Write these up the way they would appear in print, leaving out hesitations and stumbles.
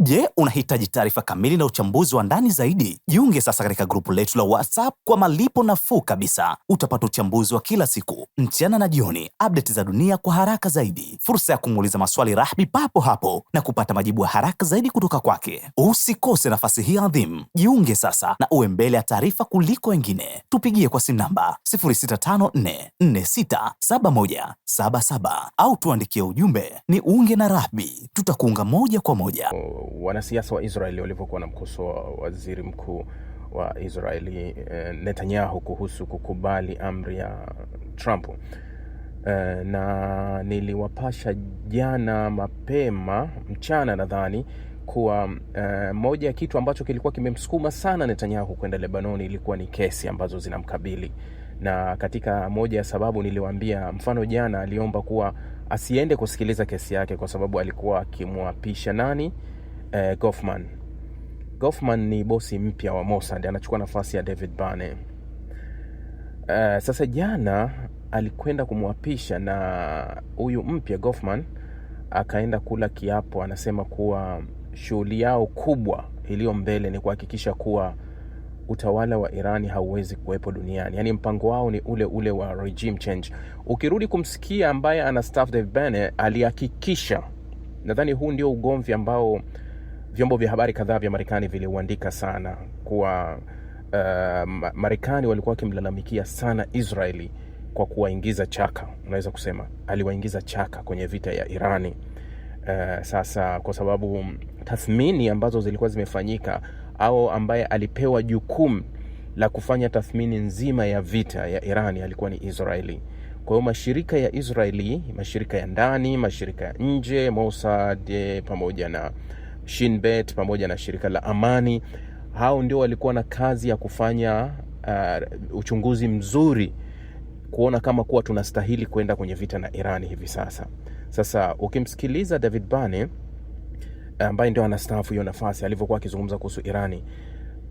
Je, unahitaji taarifa kamili na uchambuzi wa ndani zaidi? Jiunge sasa katika grupu letu la WhatsApp kwa malipo nafuu kabisa. Utapata uchambuzi wa kila siku, mchana na jioni, update za dunia kwa haraka zaidi, fursa ya kumuuliza maswali Rahby papo hapo na kupata majibu ya haraka zaidi kutoka kwake. Usikose nafasi hii adhimu. Jiunge sasa na uwe mbele ya taarifa kuliko wengine. Tupigie kwa simu namba 0654467177 au tuandikie ujumbe ni unge na Rahby. Tutakuunga moja kwa moja. Wanasiasa wa Israeli walivyokuwa na mkosoa waziri mkuu wa Israeli Netanyahu kuhusu kukubali amri ya Trump, na niliwapasha jana mapema mchana nadhani kuwa moja ya kitu ambacho kilikuwa kimemsukuma sana Netanyahu kwenda Lebanoni ilikuwa ni kesi ambazo zinamkabili. Na katika moja ya sababu niliwaambia, mfano jana aliomba kuwa asiende kusikiliza kesi yake kwa sababu alikuwa akimwapisha nani? Goffman ni bosi mpya wa Mossad, anachukua nafasi ya David Barney. Sasa jana alikwenda kumwapisha na huyu mpya Goffman akaenda kula kiapo. Anasema kuwa shughuli yao kubwa iliyo mbele ni kuhakikisha kuwa utawala wa Irani hauwezi kuwepo duniani. Yaani mpango wao ni ule wa regime change. Ukirudi kumsikia ambaye ana staff David Barney alihakikisha, nadhani huu ndio ugomvi ambao vyombo vya habari kadhaa vya Marekani viliuandika sana, kuwa Marekani walikuwa wakimlalamikia sana Israeli kwa kuwaingiza chaka. Unaweza kusema aliwaingiza chaka kwenye vita ya Irani. Sasa kwa sababu tathmini ambazo zilikuwa zimefanyika, au ambaye alipewa jukumu la kufanya tathmini nzima ya vita ya Irani alikuwa ni Israeli. Kwa hiyo mashirika ya Israeli, mashirika ya ndani, mashirika ya nje, Mossad pamoja na Shin Bet pamoja na shirika la Amani, hao ndio walikuwa na kazi ya kufanya uchunguzi mzuri kuona kama kuwa tunastahili kwenda kwenye vita na Irani hivi sasa. Sasa ukimsikiliza David Barney ambaye ndio anastaafu hiyo nafasi, alivyokuwa akizungumza kuhusu Irani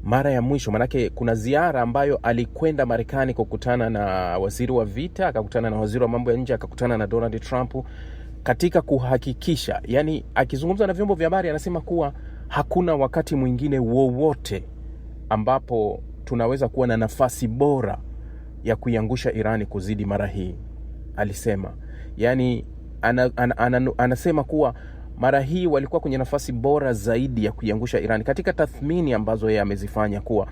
mara ya mwisho, manake kuna ziara ambayo alikwenda Marekani kukutana na waziri wa vita, akakutana na waziri wa mambo ya nje, akakutana na Donald Trump katika kuhakikisha, yani akizungumza na vyombo vya habari anasema kuwa hakuna wakati mwingine wowote ambapo tunaweza kuwa na nafasi bora ya kuiangusha Irani kuzidi mara hii. Alisema, yani anasema kuwa mara hii walikuwa kwenye nafasi bora zaidi ya kuiangusha Irani katika tathmini ambazo yeye amezifanya, kuwa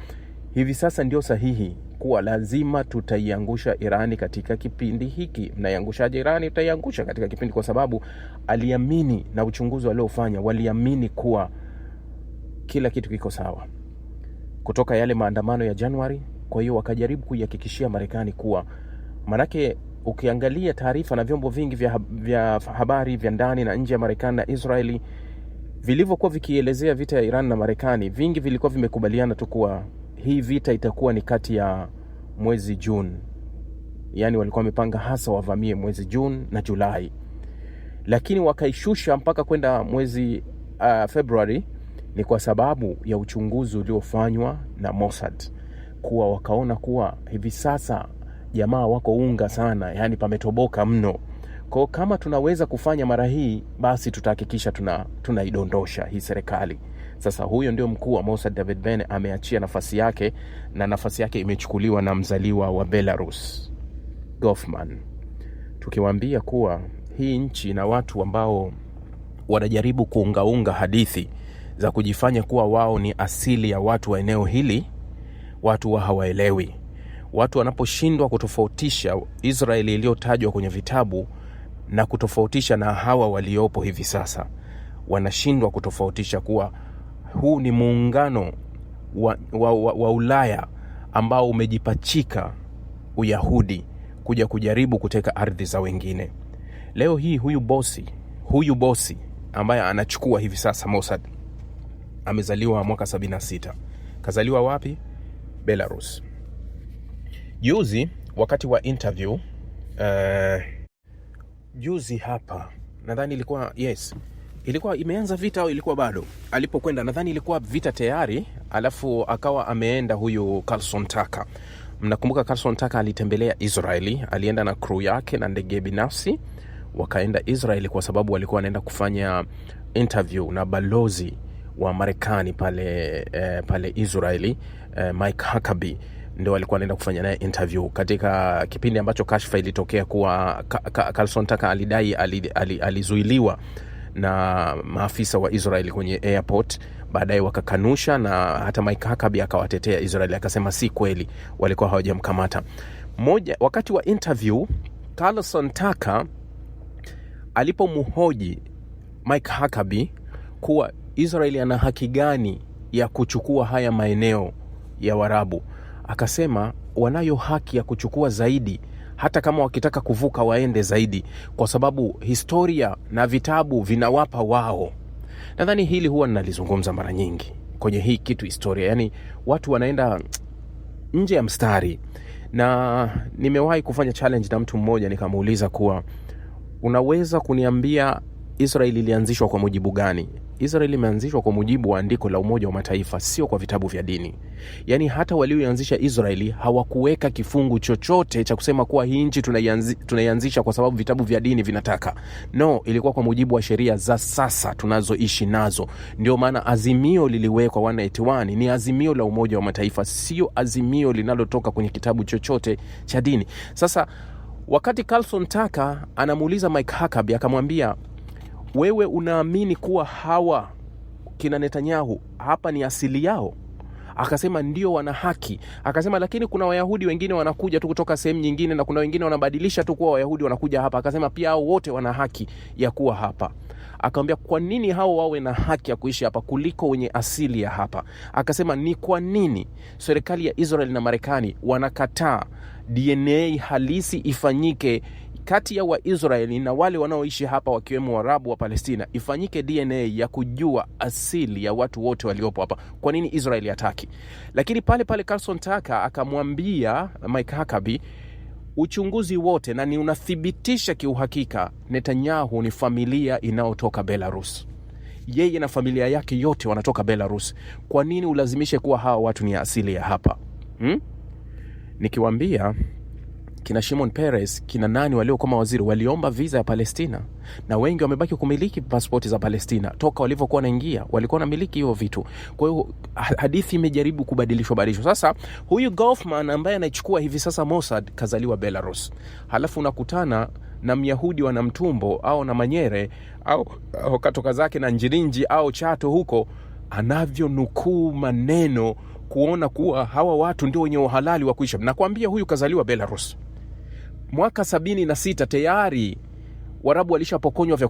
hivi sasa ndio sahihi kuwa lazima tutaiangusha Irani katika kipindi hiki. Mnaiangushaje Irani? Tutaiangusha katika kipindi, kwa sababu aliamini na uchunguzi waliofanya waliamini kuwa kila kitu kiko sawa kutoka yale maandamano ya Januari. Kwa hiyo wakajaribu kuihakikishia Marekani kuwa, manake ukiangalia taarifa na vyombo vingi vya habari vya ndani na nje ya Marekani na Israeli vilivyokuwa vikielezea vita ya Iran na Marekani, vingi vilikuwa vimekubaliana tu kuwa hii vita itakuwa ni kati ya mwezi Juni. Yani walikuwa wamepanga hasa wavamie mwezi Juni na Julai, lakini wakaishusha mpaka kwenda mwezi Februari. Ni kwa sababu ya uchunguzi uliofanywa na Mossad, kuwa wakaona kuwa hivi sasa jamaa wako unga sana, yani pametoboka mno. Kwa kama tunaweza kufanya mara hii, basi tutahakikisha tunaidondosha hii serikali. Sasa huyo ndio mkuu wa Mossad David Barney ameachia nafasi yake, na nafasi yake imechukuliwa na mzaliwa wa Belarus Goffman. Tukiwaambia kuwa hii nchi na watu ambao wanajaribu kuungaunga hadithi za kujifanya kuwa wao ni asili ya watu wa eneo hili, watu hawaelewi. Watu wanaposhindwa kutofautisha Israeli iliyotajwa kwenye vitabu na kutofautisha na hawa waliopo hivi sasa, wanashindwa kutofautisha kuwa huu ni muungano wa Ulaya ambao umejipachika Uyahudi kuja kujaribu kuteka ardhi za wengine. Leo hii huyu bosi ambaye anachukua hivi sasa Mossad amezaliwa mwaka 76. Kazaliwa wapi? Belarus. Juzi wakati wa interview juzi hapa, nadhani ilikuwa imeanza vita au ilikuwa bado, alipokwenda nadhani ilikuwa vita tayari, alafu akawa ameenda huyu Carlson Tucker. Mnakumbuka Carlson Tucker alitembelea Israeli, alienda na crew yake na ndege binafsi, wakaenda Israeli kwa sababu walikuwa wanaenda kufanya interview na balozi wa Marekani pale Israeli, Mike Huckabee, ndio alikuwa anaenda kufanya naye interview katika kipindi ambacho kashfa ilitokea kuwa Carlson Tucker alidai alizuiliwa na maafisa wa Israeli kwenye airport. Baadaye wakakanusha, na hata Mike Huckabee akawatetea Israeli, akasema si kweli, walikuwa hawajamkamata. Wakati wa interview, Carlson Tucker alipomhoji Mike Huckabee kuwa Israeli ana haki gani ya kuchukua haya maeneo ya Waarabu, akasema wanayo haki ya kuchukua zaidi, hata kama wakitaka kuvuka waende zaidi, kwa sababu historia na vitabu vinawapa wao. Nadhani hili huwa ninalizungumza mara nyingi kwenye hii kitu historia, yani watu wanaenda nje ya mstari. Na nimewahi kufanya challenge na mtu mmoja, nikamuuliza kuwa unaweza kuniambia Israeli ilianzishwa kwa mujibu gani? Israeli imeanzishwa kwa mujibu wa andiko la Umoja wa Mataifa, sio kwa vitabu vya dini. Yani hata walioanzisha Israeli hawakuweka kifungu chochote cha kusema kuwa hii nchi tunaianzisha kwa sababu vitabu vya dini vinataka. No, ilikuwa kwa mujibu wa sheria za sasa tunazoishi nazo. Ndio maana azimio liliwekwa 181 ni azimio la Umoja wa Mataifa, sio azimio linalotoka kwenye kitabu chochote cha dini. Sasa wakati Carlson Tucker anamuuliza Mike Huckabee, akamwambia, wewe unaamini kuwa hawa kina Netanyahu hapa ni asili yao? Akasema ndio, wana haki. Akasema lakini kuna Wayahudi wengine wanakuja tu kutoka sehemu nyingine, na kuna wengine wanabadilisha tu kuwa Wayahudi wanakuja hapa. Akasema pia hao wote wana haki ya kuwa hapa. Akamwambia kwa nini hao wawe na haki ya kuishi hapa kuliko wenye asili ya hapa? Akasema ni kwa nini serikali ya Israel na Marekani wanakataa DNA halisi ifanyike kati ya Waisraeli na wale wanaoishi hapa wakiwemo Waarabu wa Palestina, ifanyike DNA ya kujua asili ya watu wote waliopo hapa. Kwa nini Israeli hataki? Lakini pale Carlson Tucker akamwambia Mike Huckabee, uchunguzi wote na ni unathibitisha kiuhakika Netanyahu ni familia inayotoka Belarus. Yeye na familia yake yote wanatoka Belarus. Kwa nini ulazimishe kuwa hawa watu ni asili ya hapa? Nikiwaambia kina Shimon Peres, kina nani waliokuwa mawaziri waliomba visa ya Palestina, na wengi wamebaki kumiliki pasipoti za Palestina. Toka walivyokuwa wanaingia walikuwa wanamiliki hiyo vitu. Kwa hiyo hadithi imejaribu kubadilishwa. Sasa huyu Goffman ambaye anachukua hivi sasa Mossad kazaliwa Belarus. Halafu unakutana na Myahudi wa Namtumbo au na Manyere au katoka zake na Njirinji au Chato huko, anavyonukuu maneno kuona kuwa hawa watu ndio wenye uhalali wa kuishi. Nakwambia huyu kazaliwa Belarus. Mwaka 76 tayari Waarabu walishapokonywa vya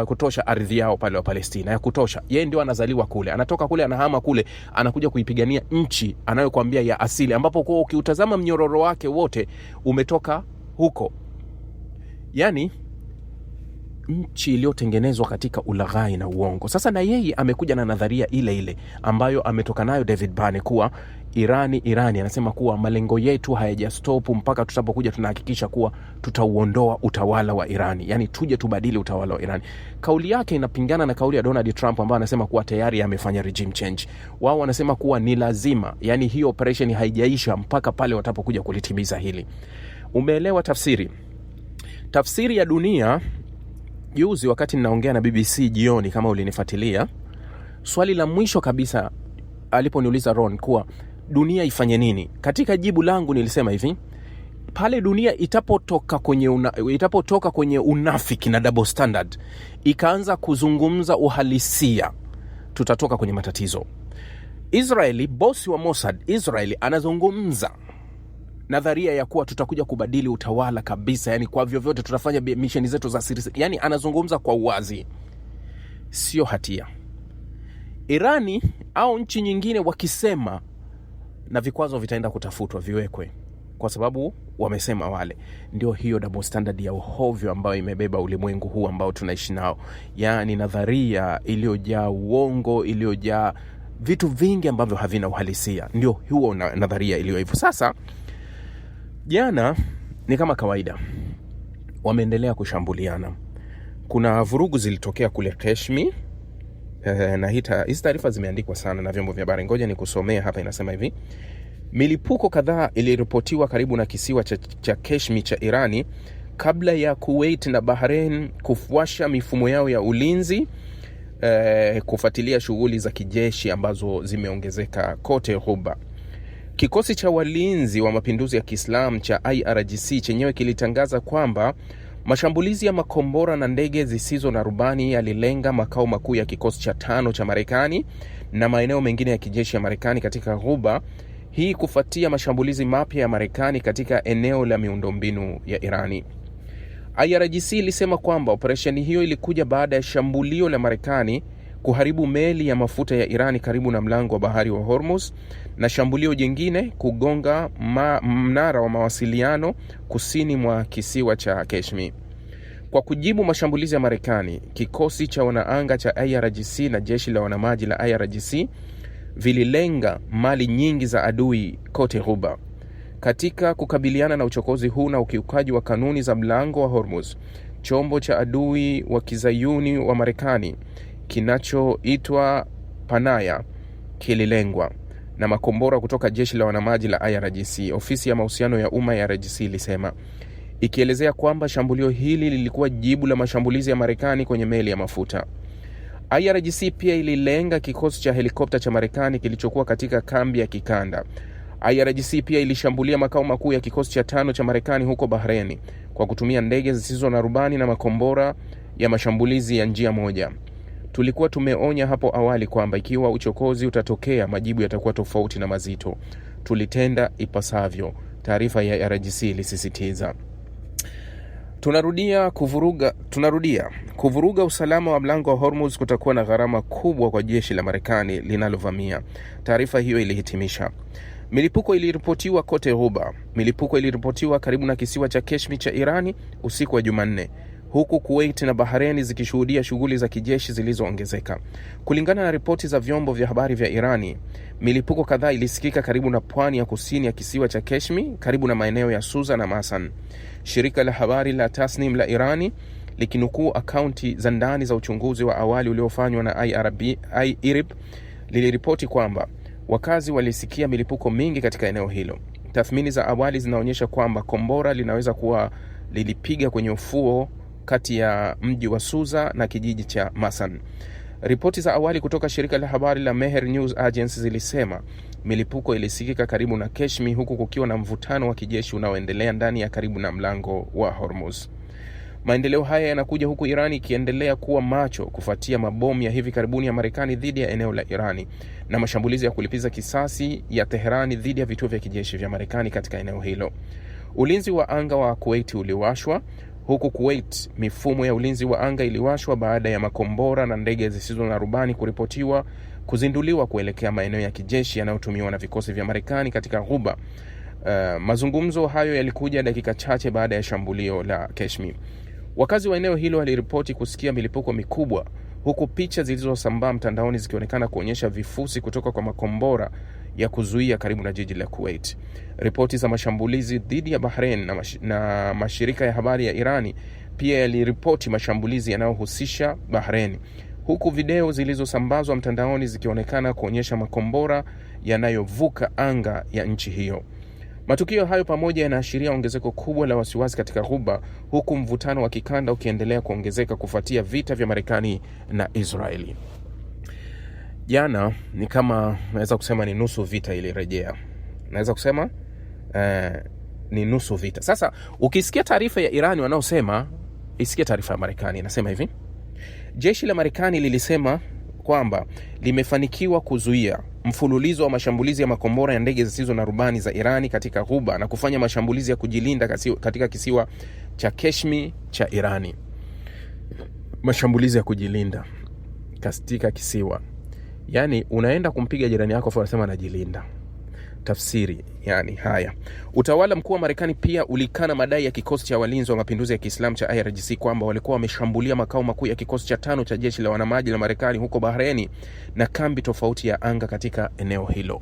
kutosha ardhi yao pale wa Palestina ya kutosha. Yeye ndio anazaliwa kule, anatoka kule, anahama kule, anakuja kuipigania nchi anayokuambia ya asili, ambapo kwa ukiutazama mnyororo wake wote umetoka huko. Yani nchi iliyotengenezwa katika ulaghai na uongo. Sasa na yeye amekuja na nadharia ile ile ambayo ametoka nayo David Barney kuwa Irani anasema kuwa malengo yetu hayajastopu mpaka tutapokuja tunahakikisha kuwa tutauondoa utawala wa Irani. Yani tuje tubadili utawala wa Irani. Kauli yake inapingana na kauli ya Donald Trump ambaye anasema kuwa tayari amefanya regime change. Wao wanasema kuwa ni lazima, yani hii operation haijaisha mpaka pale watapokuja kulitimiza hili. Umeelewa tafsiri? Tafsiri ya dunia. Juzi wakati ninaongea na BBC jioni, kama ulinifuatilia, swali la mwisho kabisa aliponiuliza Ron kuwa dunia ifanye nini, katika jibu langu nilisema hivi: pale dunia itapotoka kwenye unafiki na double standard, ikaanza kuzungumza uhalisia, tutatoka kwenye matatizo. Israeli, bosi wa Mossad Israeli, anazungumza nadharia ya kuwa tutakuja kubadili utawala kabisa, yani kwa vyovyote tutafanya misheni zetu za siri. Yani anazungumza kwa uwazi, sio hatia. Irani au nchi nyingine wakisema, na vikwazo vitaenda kutafutwa viwekwe, kwa sababu wamesema wale. Ndio hiyo double standard ya uhovyo ambayo imebeba ulimwengu huu ambao tunaishi nao. Yani nadharia iliyojaa uongo, iliyojaa vitu vingi ambavyo havina uhalisia. Ndio huo nadharia iliyo hivyo. Sasa jana ni kama kawaida wameendelea kushambuliana. Kuna vurugu zilitokea kule Kashmir, na hizi taarifa zimeandikwa sana na vyombo vya habari. Ngoja nikusomea hapa. Inasema hivi: milipuko kadhaa iliripotiwa karibu na kisiwa cha Kashmir cha Irani kabla ya Kuwait na Bahrain kufuasha mifumo yao ya ulinzi kufuatilia shughuli za kijeshi ambazo zimeongezeka kote Ghuba. Kikosi cha walinzi wa mapinduzi ya Kiislamu cha IRGC chenyewe kilitangaza kwamba mashambulizi ya makombora na ndege zisizo na rubani yalilenga makao makuu ya kikosi cha 5 cha Marekani na maeneo mengine ya kijeshi ya Marekani katika Ghuba. Hii kufuatia mashambulizi mapya ya Marekani katika eneo la miundombinu ya Irani. IRGC ilisema kwamba operesheni hiyo ilikuja baada ya shambulio la Marekani kuharibu meli ya mafuta ya Irani karibu na mlango wa bahari wa Hormuz, na shambulio jingine kugonga mnara wa mawasiliano kusini mwa kisiwa cha Kashmir. Kwa kujibu mashambulizi ya Marekani, kikosi cha wanaanga cha IRGC na jeshi la wanamaji la IRGC vililenga mali nyingi za adui kote Ghuba. Katika kukabiliana na uchokozi huu na ukiukaji wa kanuni za mlango wa Hormuz, chombo cha adui wa kizayuni wa Marekani kinachoitwa Panaya kililengwa na makombora kutoka jeshi la wanamaji la IRGC. Ofisi ya mahusiano ya umma ya IRGC ilisema, ikielezea kwamba shambulio hili lilikuwa jibu la mashambulizi ya Marekani kwenye meli ya mafuta. IRGC pia ililenga kikosi cha helikopta cha Marekani kilichokuwa katika kambi ya kikanda. IRGC pia ilishambulia makao makuu ya kikosi cha 5 cha Marekani huko Bahrain kwa kutumia ndege zisizo na rubani na makombora ya mashambulizi ya njia moja. Tulikuwa tumeonya hapo awali kwamba ikiwa uchokozi utatokea, majibu yatakuwa tofauti na mazito. Tulitenda ipasavyo, taarifa ya IRGC ilisisitiza. Tunarudia kuvuruga usalama wa mlango wa Hormuz kutakuwa na gharama kubwa kwa jeshi la Marekani linalovamia, taarifa hiyo ilihitimisha. Milipuko iliripotiwa kote Ghuba. Milipuko iliripotiwa karibu na kisiwa cha Kashmir cha Irani usiku wa Jumanne, huku Kuwait na Bahrain zikishuhudia shughuli za kijeshi zilizoongezeka. Kulingana na ripoti za vyombo vya habari vya Irani, milipuko kadhaa ilisikika karibu na pwani ya kusini ya kisiwa cha Kashmir, karibu na maeneo ya Suza na Masan. Shirika la habari la Tasnim la Irani likinukuu akaunti za ndani za uchunguzi wa awali uliofanywa na IRIB liliripoti kwamba wakazi walisikia milipuko mingi katika eneo hilo. Tathmini za awali zinaonyesha kwamba kombora linaweza kuwa lilipiga kwenye ufuo kati ya mji wa Suza na kijiji cha Masan. Ripoti za awali kutoka shirika la habari la Mehr News Agency zilisema milipuko ilisikika karibu na Kashmir, huku kukiwa na mvutano wa kijeshi unaoendelea ndani ya karibu na mlango wa Hormuz. Maendeleo haya yanakuja huku Irani ikiendelea kuwa macho kufuatia mabomu ya hivi karibuni ya Marekani dhidi ya eneo la Irani na mashambulizi ya kulipiza kisasi ya Teherani dhidi ya vituo vya kijeshi vya Marekani katika eneo hilo. Ulinzi wa anga wa Kuwait uliwashwa. Huku Kuwait, mifumo ya ulinzi wa anga iliwashwa baada ya makombora na ndege zisizo na rubani kuripotiwa kuzinduliwa kuelekea maeneo ya kijeshi yanayotumiwa na vikosi vya Marekani katika Ghuba. Mazungumzo hayo yalikuja dakika chache baada ya shambulio la Kashmir. Wakazi wa eneo hilo waliripoti kusikia milipuko mikubwa, huku picha zilizosambaa mtandaoni zikionekana kuonyesha vifusi kutoka kwa makombora ya kuzuia karibu na jiji la Kuwait. Ripoti za mashambulizi dhidi ya Bahrain na mashirika ya habari ya Irani pia yaliripoti mashambulizi yanayohusisha Bahrain, huku video zilizosambazwa mtandaoni zikionekana kuonyesha makombora yanayovuka anga ya nchi hiyo. Matukio hayo pamoja yanaashiria ongezeko kubwa la wasiwasi katika Ghuba, huku mvutano wa kikanda ukiendelea kuongezeka kufuatia vita vya Marekani na Israeli. Jana ni kama naweza kusema ni nusu vita ilirejea. Naweza kusema ni nusu vita. Sasa ukisikia taarifa ya Irani wanaosema, isikia taarifa ya Marekani inasema hivi. Jeshi la Marekani lilisema kwamba limefanikiwa kuzuia mfululizo wa mashambulizi ya makombora ya ndege zisizo na rubani za Irani katika Ghuba na kufanya mashambulizi ya kujilinda katika kisiwa cha Kashmir cha Irani. Mashambulizi ya kujilinda katika kisiwa. Yani unaenda kumpiga jirani yako afu unasema anajilinda. Tafsiri yani haya. Utawala mkuu wa Marekani pia ulikana madai ya kikosi cha walinzi wa mapinduzi ya Kiislamu cha IRGC kwamba walikuwa wameshambulia makao makuu ya kikosi cha 5 cha jeshi la wanamaji la Marekani huko Bahrain na kambi tofauti ya anga katika eneo hilo.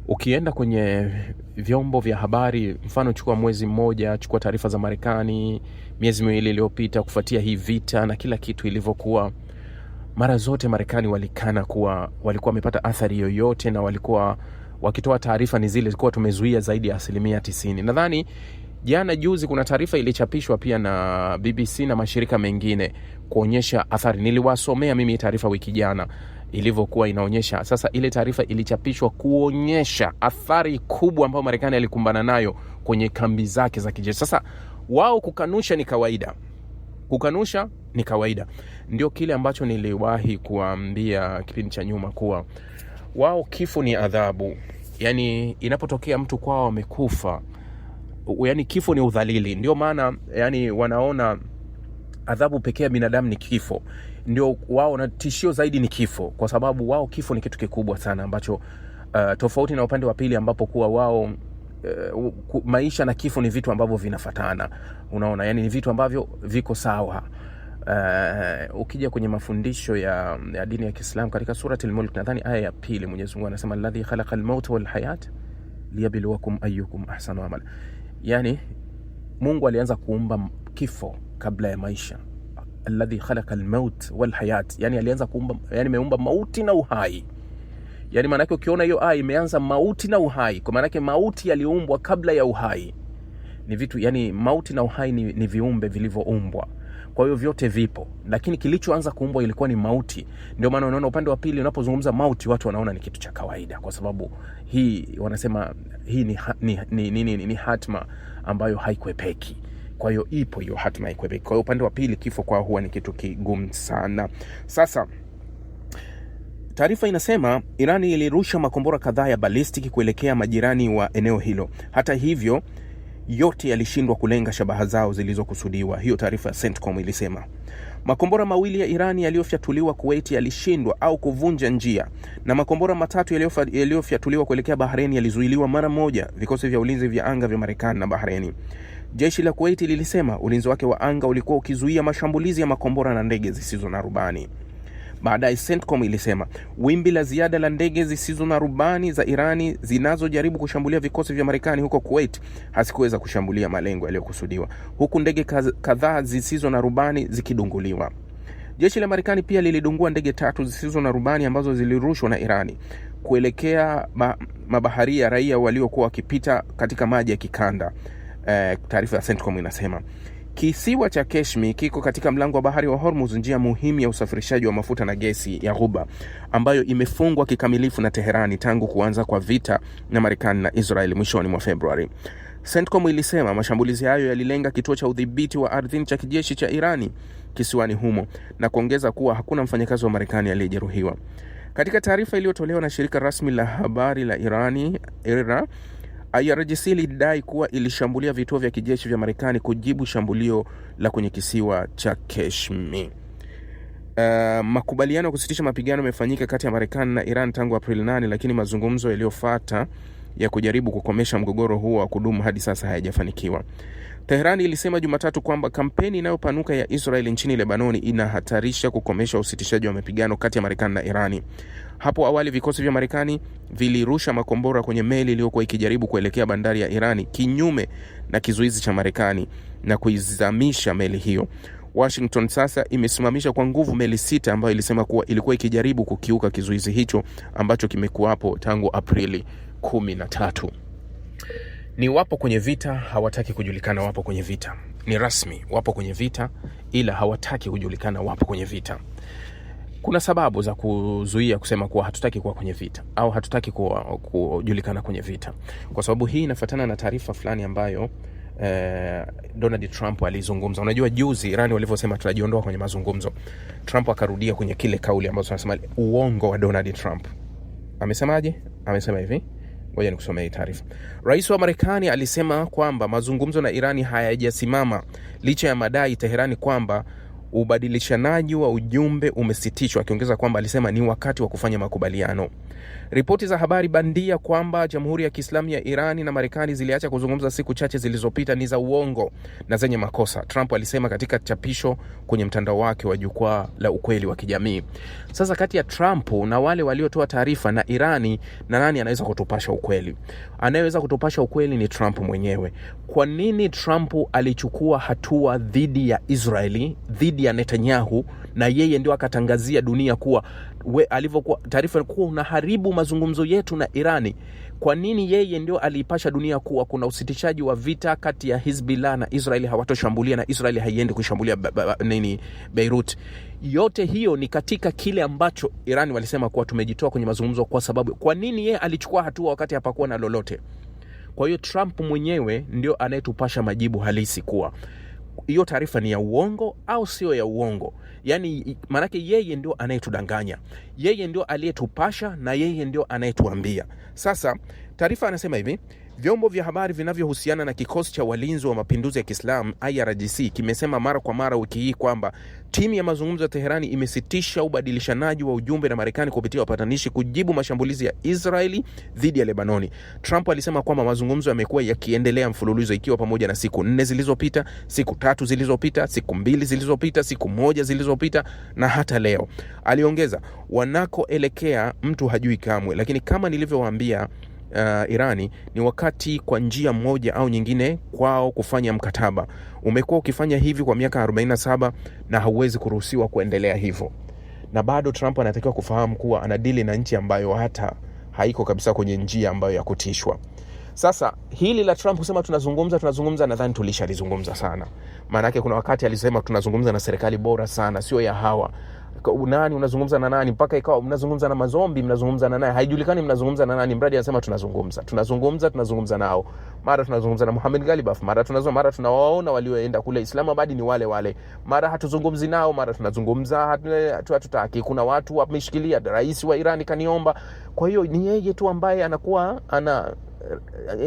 Ukienda kwenye vyombo vya habari, mfano chukua mwezi mmoja, chukua taarifa za Marekani miezi miwili iliyopita kufuatia hii vita na kila kitu ilivyokuwa, mara zote Marekani walikana kuwa walikuwa wamepata athari yoyote, na walikuwa wakitoa taarifa ni zile zilikuwa tumezuia zaidi ya 90%. Nadhani Jana juzi kuna taarifa ilichapishwa pia na BBC na mashirika mengine kuonyesha athari. Niliwasomea mimi taarifa wiki jana ilivyokuwa inaonyesha. Sasa ile taarifa ilichapishwa kuonyesha athari kubwa ambayo Marekani alikumbana nayo kwenye kambi zake za kijeshi. Sasa wao kukanusha ni kawaida. Kukanusha ni kawaida. Ndio kile ambacho niliwahi kuambia kipindi cha nyuma kuwa wao kifo ni adhabu. Yani inapotokea mtu kwao amekufa, yani kifo ni udhalili. Ndio maana yani wanaona adhabu pekee ya binadamu ni kifo. Ndio wao na tishio zaidi ni kifo, kwa sababu wao kifo ni kitu kikubwa sana ambacho tofauti na upande wa pili ambapo kuwa wao maisha na kifo ni vitu ambavyo vinafatana. Unaona, yani ni vitu ambavyo viko sawa. Ukija kwenye mafundisho ya dini ya Kiislamu katika surati al-Mulk nadhani aya ya 2 Mwenyezi Mungu anasema alladhi khalaqal mauta wal hayat liyabluwakum ayyukum ahsanu amala. Yani Mungu alianza kuumba kifo kabla ya maisha. Alladhi khalaqal maut wal hayat, yani alianza kuumba, yani ameumba mauti na uhai. Yani maana yake ukiona hiyo aya imeanza mauti na uhai, kwa maana yake mauti yaliumbwa kabla ya uhai. Ni vitu, yani mauti na uhai ni viumbe vilivyoumbwa. Kwa hiyo vyote vipo, lakini kilichoanza kuumbwa ilikuwa ni mauti. Ndio maana unaona upande wa pili unapozungumza mauti watu wanaona ni kitu cha kawaida, kwa sababu hii wanasema hii ni hatma ambayo haikwepeki. Kwa hiyo ipo hiyo hatma haikwepeki. Kwa hiyo upande wa pili kifo kwa huwa ni kitu kigumu sana. Sasa taarifa inasema Irani ilirusha makombora kadhaa ya balistiki kuelekea majirani wa eneo hilo. Hata hivyo yote yalishindwa kulenga shabaha zao zilizokusudiwa. Hiyo taarifa ya CENTCOM ilisema makombora mawili ya Irani yaliyofyatuliwa Kuwait yalishindwa au kuvunja njia, na makombora matatu yaliyofyatuliwa kuelekea Bahrain yalizuiliwa mara moja vikosi vya ulinzi vya anga vya Marekani na Bahrain. Jeshi la Kuwait lilisema ulinzi wake wa anga ulikuwa ukizuia mashambulizi ya makombora na ndege zisizo na rubani. Baadaye CENTCOM ilisema wimbi la ziada la ndege zisizo na rubani za Irani zinazojaribu kushambulia vikosi vya Marekani huko Kuwait hazikuweza kushambulia malengo yaliyokusudiwa, huku ndege kadhaa zisizo na rubani zikidunguliwa. Jeshi la Marekani pia lilidungua ndege 3 zisizo na rubani ambazo zilirushwa na Irani kuelekea mabaharia raia waliokuwa wakipita katika maji ya kikanda. Taarifa ya CENTCOM inasema kisiwa cha Keshmi kiko katika mlango wa bahari wa Hormuz, njia muhimu ya usafirishaji wa mafuta na gesi ya Ghuba ambayo imefungwa kikamilifu na Teherani tangu kuanza kwa vita na Marekani na Israeli mwishoni mwa Februari. CENTCOM ilisema mashambulizi hayo yalilenga kituo cha udhibiti wa ardhini cha kijeshi cha Irani kisiwani humo, na kuongeza kuwa hakuna mfanyakazi wa Marekani aliyejeruhiwa. Katika taarifa iliyotolewa na shirika rasmi la habari la Irani IRNA, IRGC ilidai kuwa ilishambulia vituo vya kijeshi vya Marekani kujibu shambulio la kwenye kisiwa cha Keshmi. Makubaliano ya kusitisha mapigano yamefanyika kati ya Marekani na Iran tangu Aprili 8, lakini mazungumzo yaliyofuata ya kujaribu kukomesha mgogoro huo wa kudumu hadi sasa hayajafanikiwa. Tehran ilisema Jumatatu kwamba kampeni inayopanuka ya Israeli nchini Lebanoni inahatarisha kukomesha usitishaji wa mapigano kati ya Marekani na Irani. Hapo awali vikosi vya Marekani vilirusha makombora kwenye meli iliyokuwa ikijaribu kuelekea bandari ya Irani kinyume na kizuizi cha Marekani na kuizamisha meli hiyo. Washington sasa imesimamisha kwa nguvu meli 6 ambayo ilisema kuwa ilikuwa ikijaribu kukiuka kizuizi hicho ambacho kimekuwapo tangu Aprili 13. Ni wapo kwenye vita, hawataki kujulikana wapo kwenye vita. Ni rasmi, wapo kwenye vita, ila hawataki kujulikana wapo kwenye vita. Kuna sababu za kuzuia kusema kuwa hatutaki kuwa kwenye vita au hatutaki kujulikana kwenye vita. Kwa sababu hii inafuatana na taarifa fulani ambayo Donald Trump alizungumza. Unajua juzi Irani walivyosema tunajiondoa kwenye mazungumzo, Trump akarudia kwenye kile kauli ambazo tunasema uongo wa Donald Trump. Amesemaje? Amesema hivi. Ngoja nikusomee taarifa. Rais wa Marekani alisema kwamba mazungumzo na Irani hayajasimama licha ya madai Teherani kwamba ubadilishanaji wa ujumbe umesitishwa, akiongeza kwamba alisema ni wakati wa kufanya makubaliano. Ripoti za habari bandia kwamba Jamhuri ya Kiislamu ya Irani na Marekani ziliacha kuzungumza siku chache zilizopita ni za uongo na zenye makosa, Trump alisema katika chapisho kwenye mtandao wake wa jukwaa la ukweli wa kijamii. Sasa kati ya Trump na wale waliotoa taarifa na Irani, na nani anaweza kutupasha ukweli? Anayeweza kutupasha ukweli ni Trump mwenyewe. Kwa nini Trump alichukua hatua dhidi ya Israeli, dhidi ya Netanyahu, na yeye ndio akatangazia dunia kuwa alivyokuwa taarifa kuwa unaharibu mazungumzo yetu na Irani? Kwa nini yeye ndio aliipasha dunia kuwa kuna usitishaji wa vita kati ya Hezbollah na Israeli, hawatoshambulia na Israeli haiendi kushambulia Beirut? Yote hiyo ni katika kile ambacho Iran walisema kuwa tumejitoa kwenye mazungumzo kwa sababu. Kwa nini yeye alichukua hatua wakati hapakuwa na lolote? Kwa hiyo Trump mwenyewe ndio anayetupasha majibu halisi kuwa hiyo taarifa ni ya uongo au sio ya uongo. Yani manake yeye ndio anayetudanganya, yeye ndio aliyetupasha na yeye ndio anayetuambia. Sasa taarifa anasema hivi: vyombo vya habari vinavyohusiana na kikosi cha walinzi wa mapinduzi ya Kiislamu IRGC kimesema mara kwa mara wiki hii kwamba timu ya mazungumzo ya Teherani imesitisha ubadilishanaji wa ujumbe na Marekani kupitia wapatanishi kujibu mashambulizi ya Israeli dhidi ya Lebanoni. Trump alisema kwamba mazungumzo yamekuwa yakiendelea mfululizo, ikiwa pamoja na siku 4 zilizopita, siku 3 zilizopita, siku 2 zilizopita, siku 1 zilizopita na hata leo. Aliongeza, wanakoelekea mtu hajui kamwe, lakini kama nilivyowaambia Irani, ni wakati kwa njia moja au nyingine kwao kufanya mkataba. Umekuwa ukifanya hivi kwa miaka 47 na hauwezi kuruhusiwa kuendelea hivyo. Na bado Trump anatakiwa kufahamu kuwa anadili na nchi ambayo hata haiko kabisa kwenye njia ambayo ya kutishwa. Sasa hili la Trump kusema tunazungumza, nadhani tulishalizungumza sana. Maana yake kuna wakati alisema tunazungumza na serikali bora sana, sio ya hawa. Nani unazungumza na nani? Mpaka ikawa mnazungumza na mazombi, mnazungumza na naye, haijulikani mnazungumza na nani. Mradi anasema tunazungumza nao. Mara tunazungumza na Mohamed Galibaf, mara tunawaona walioenda kule Islamabad ni wale. Mara hatuzungumzi nao, mara tunazungumza hatutaki. Kuna watu wameshikilia, rais wa Iran kaniomba. Kwa hiyo ni yeye tu ambaye anakuwa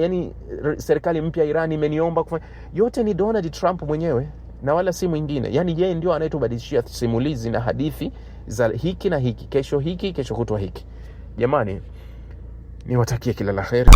yani serikali mpya Iran imeniomba kufanya. Yote ni Donald Trump mwenyewe na wala si mwingine. Yani yeye ndio anayetubadilishia simulizi na hadithi za hiki na hiki, kesho hiki, kesho kutwa hiki. Jamani, niwatakie kila la kheri.